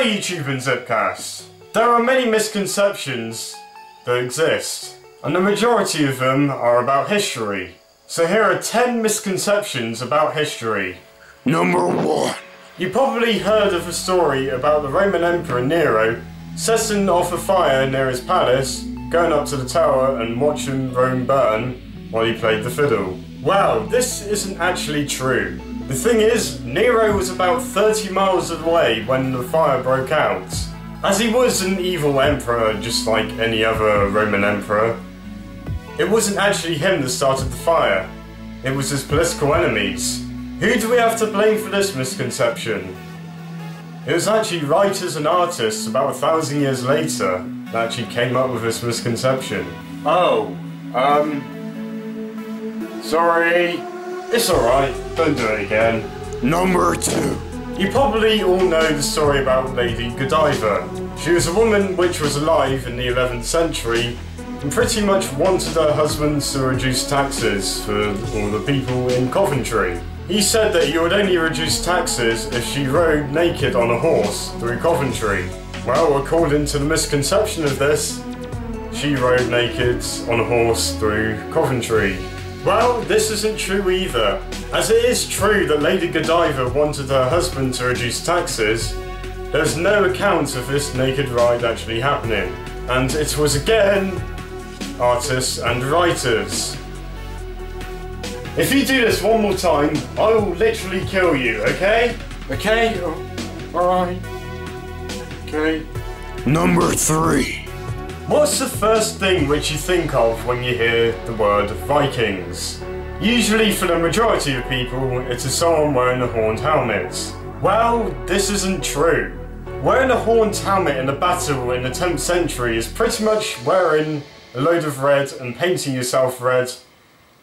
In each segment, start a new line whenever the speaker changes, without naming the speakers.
Hello YouTube and Zipcast. There are many misconceptions that exist, and the majority of them are about history. So here are 10 misconceptions about history.
Number 1.
You probably heard of a story about the Roman Emperor Nero setting off a fire near his palace, going up to the tower and watching Rome burn while he played the fiddle. Well, this isn't actually true. The thing is, Nero was about 30 miles away when the fire broke out. As he was an evil emperor just like any other Roman emperor, it wasn't actually him that started the fire. It was his political enemies. Who do we have to blame for this misconception? It was actually writers and artists about 1,000 years later that actually came up with this misconception. Sorry. It's alright, don't do it again.
Number 2.
You probably all know the story about Lady Godiva. She was a woman which was alive in the 11th century and pretty much wanted her husband to reduce taxes for all the people in Coventry. He said that he would only reduce taxes if she rode naked on a horse through Coventry. Well, according to the misconception of this, she rode naked on a horse through Coventry. Well, this isn't true either, as it is true that Lady Godiva wanted her husband to reduce taxes. There's no account of this naked ride actually happening, and it was again artists and writers. If you do this one more time, I will literally kill you, okay? Okay? Alright. Okay.
Number 3.
What's the first thing which you think of when you hear the word Vikings? Usually for the majority of people, it is someone wearing a horned helmet. Well, this isn't true. Wearing a horned helmet in a battle in the 10th century is pretty much wearing a load of red and painting yourself red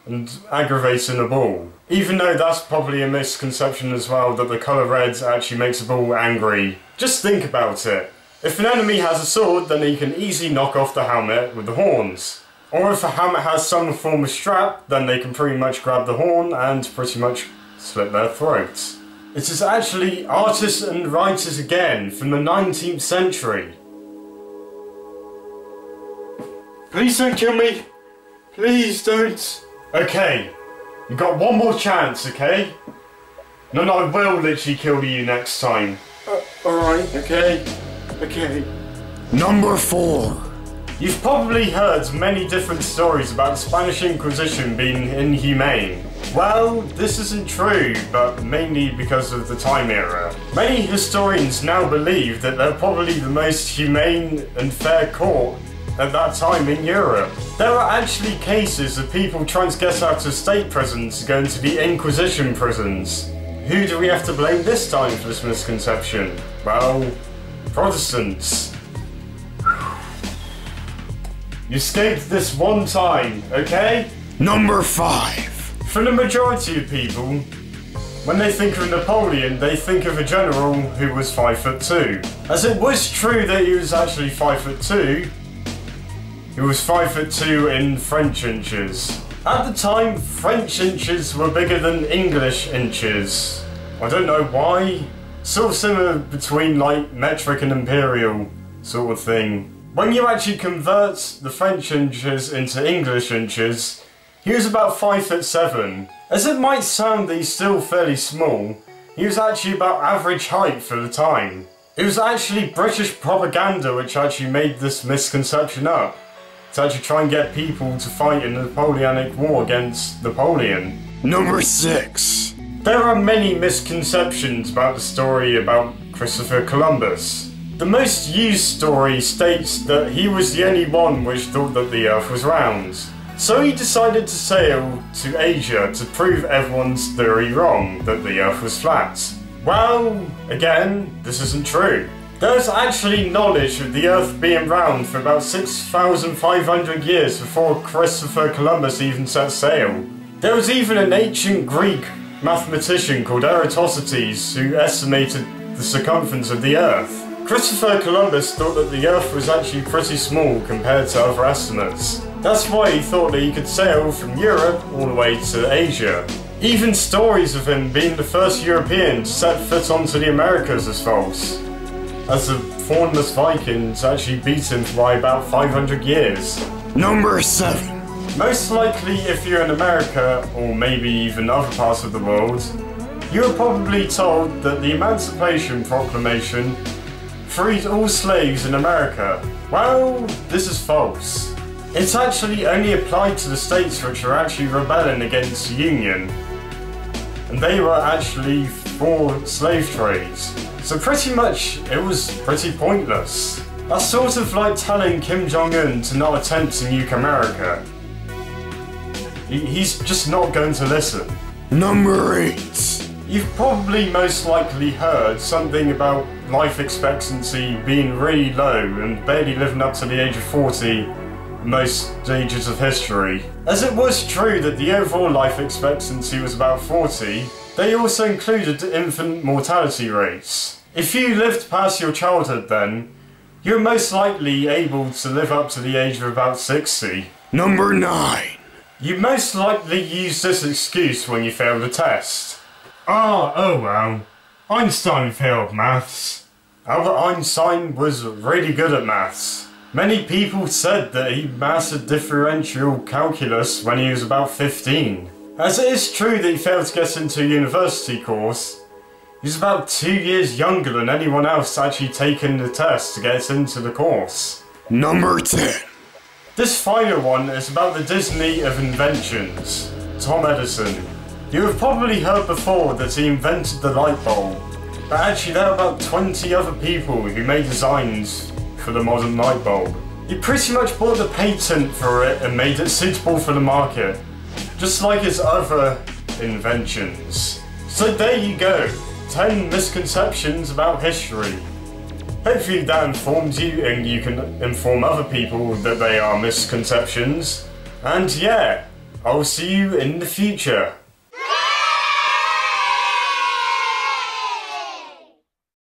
and aggravating a bull. Even though that's probably a misconception as well, that the colour red actually makes a bull angry. Just think about it. If an enemy has a sword, then he can easily knock off the helmet with the horns. Or if a helmet has some form of strap, then they can pretty much grab the horn and pretty much slit their throats. It is actually artists and writers again from the 19th century. Please don't kill me. Please don't. Okay, you got one more chance, okay? No, I will literally kill you next time. Alright, okay. Okay.
Number 4.
You've probably heard many different stories about the Spanish Inquisition being inhumane. Well, this isn't true, but mainly because of the time era. Many historians now believe that they're probably the most humane and fair court at that time in Europe. There are actually cases of people trying to get out of state prisons going to the Inquisition prisons. Who do we have to blame this time for this misconception? Well, Protestants. You escaped this one time, okay?
Number 5.
For the majority of people, when they think of Napoleon, they think of a general who was 5'2". As it was true that he was actually 5'2", he was 5'2" in French inches. At the time, French inches were bigger than English inches. I don't know why. Sort of similar between like metric and imperial sort of thing. When you actually convert the French inches into English inches, he was about 5'7". As it might sound that he's still fairly small, he was actually about average height for the time. It was actually British propaganda which actually made this misconception up, to actually try and get people to fight in the Napoleonic War against Napoleon.
Number 6.
There are many misconceptions about the story about Christopher Columbus. The most used story states that he was the only one which thought that the Earth was round. So he decided to sail to Asia to prove everyone's theory wrong, that the Earth was flat. Well, again, this isn't true. There's actually knowledge of the Earth being round for about 6,500 years before Christopher Columbus even set sail. There was even an ancient Greek mathematician called Eratosthenes who estimated the circumference of the Earth. Christopher Columbus thought that the Earth was actually pretty small compared to other estimates. That's why he thought that he could sail from Europe all the way to Asia. Even stories of him being the first European to set foot onto the Americas is false. as the Thornless Vikings actually beat him by about 500 years.
Number 7.
Most likely, if you're in America, or maybe even other parts of the world, you were probably told that the Emancipation Proclamation freed all slaves in America. Well, this is false. It's actually only applied to the states which are actually rebelling against the Union. And they were actually for slave trades. So pretty much, it was pretty pointless. That's sort of like telling Kim Jong-un to not attempt to nuke America. He's just not going to listen.
Number 8.
You've probably most likely heard something about life expectancy being really low and barely living up to the age of 40 in most ages of history. As it was true that the overall life expectancy was about 40, they also included infant mortality rates. If you lived past your childhood then, you're most likely able to live up to the age of about 60.
Number 9.
You most likely use this excuse when you failed a test. Oh well, Einstein failed maths. Albert Einstein was really good at maths. Many people said that he mastered differential calculus when he was about 15. As it is true that he failed to get into a university course, he's about 2 years younger than anyone else actually taking the test to get into the course.
Number 10.
This final one is about the Disney of inventions, Tom Edison. You have probably heard before that he invented the light bulb, but actually there are about 20 other people who made designs for the modern light bulb. He pretty much bought the patent for it and made it suitable for the market, just like his other inventions. So there you go, 10 misconceptions about history. Hopefully that informs you and you can inform other people that they are misconceptions. And yeah, I'll see you in the future.